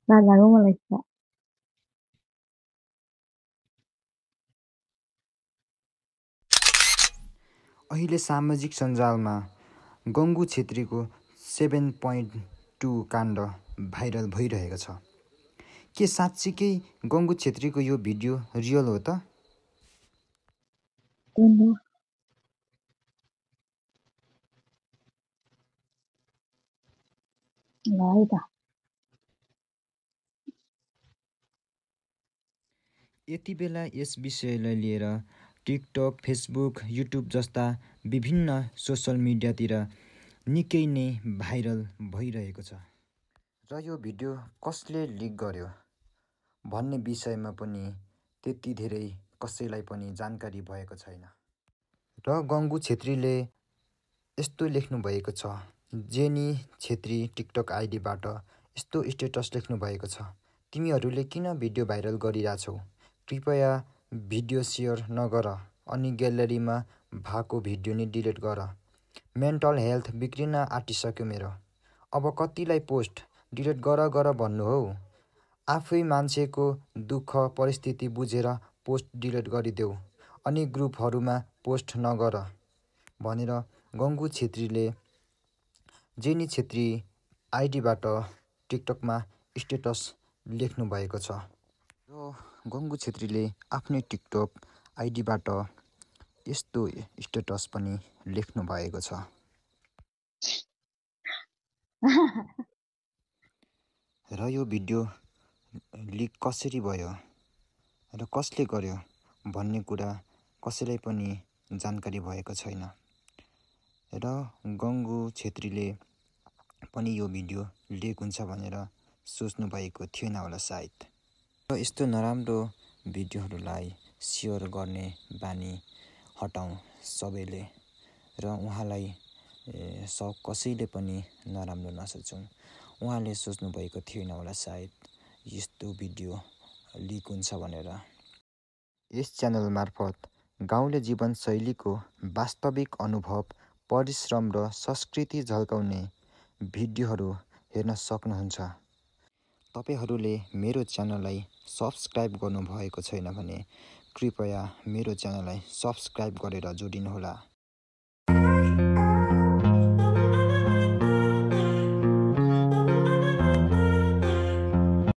लाग्यो मलाई त। अहिले सामाजिक सञ्जालमा गङ्गु छेत्रीको 7.2 काण्ड भाइरल भइरहेको छ। के साँच्चीकै गङ्गु छेत्रीको यो भिडियो रियल हो त? है त। यति बेला यस विषयलाई लिएर टिकटक, फेसबुक, युट्युब जस्ता विभिन्न सोसल मिडियातिर निकै नै भाइरल भइरहेको छ। र यो भिडियो कसले लिक गर्यो भन्ने विषयमा पनि त्यति धेरै कसैलाई पनि जानकारी भएको छैन। र गङ्गु छेत्रीले यस्तो लेख्नु भएको छ, जेनी छेत्री टिकटक आइडीबाट यस्तो स्टेटस लेख्नु भएको छ, तिमीहरूले किन भिडियो भाइरल गरिरहेछौ? कृपया भिडियो सेयर नगर अनि ग्यालेरीमा भएको भिडियो नि डिलिट गर। मेन्टल हेल्थ बिग्रिन आँटिसक्यो मेरो। अब कतिलाई पोस्ट डिलिट गर भन्नु हौ? आफै मान्छेको दुःख परिस्थिति बुझेर पोस्ट डिलिट गरिदेऊ अनि ग्रुपहरूमा पोस्ट नगर भनेर गङ्गु छेत्रीले जेनी छेत्री आइडीबाट टिकटकमा स्टेटस लेख्नु भएको छ। र गङ्गु छेत्रीले आफ्नै टिकटक आइडीबाट यस्तो स्टेटस पनि लेख्नु भएको छ। र यो भिडियो लिक कसरी भयो र कसले गर्यो भन्ने कुरा कसैलाई पनि जानकारी भएको छैन। र गङ्गु छेत्रीले पनि यो भिडियो लिक हुन्छ भनेर सोच्नु भएको थिएन होला सायद। र यस्तो नराम्रो भिडियोहरूलाई सेयर गर्ने बानी हटाउँ सबैले र उहाँलाई कसैले पनि नराम्रो नसोचौँ। उहाँले सोच्नु भएको थिएन होला सायद यस्तो भिडियो लिक हुन्छ भनेर। यस च्यानल मार्फत गाउँले जीवनशैलीको वास्तविक अनुभव, परिश्रम र संस्कृति झल्काउने भिडियोहरू हेर्न सक्नुहुन्छ। तपाईहरूले मेरो च्यानललाई सब्सक्राइब गर्नुभएको छैन भने कृपया मेरो च्यानललाई सब्सक्राइब गरेर जोडिनुहोला।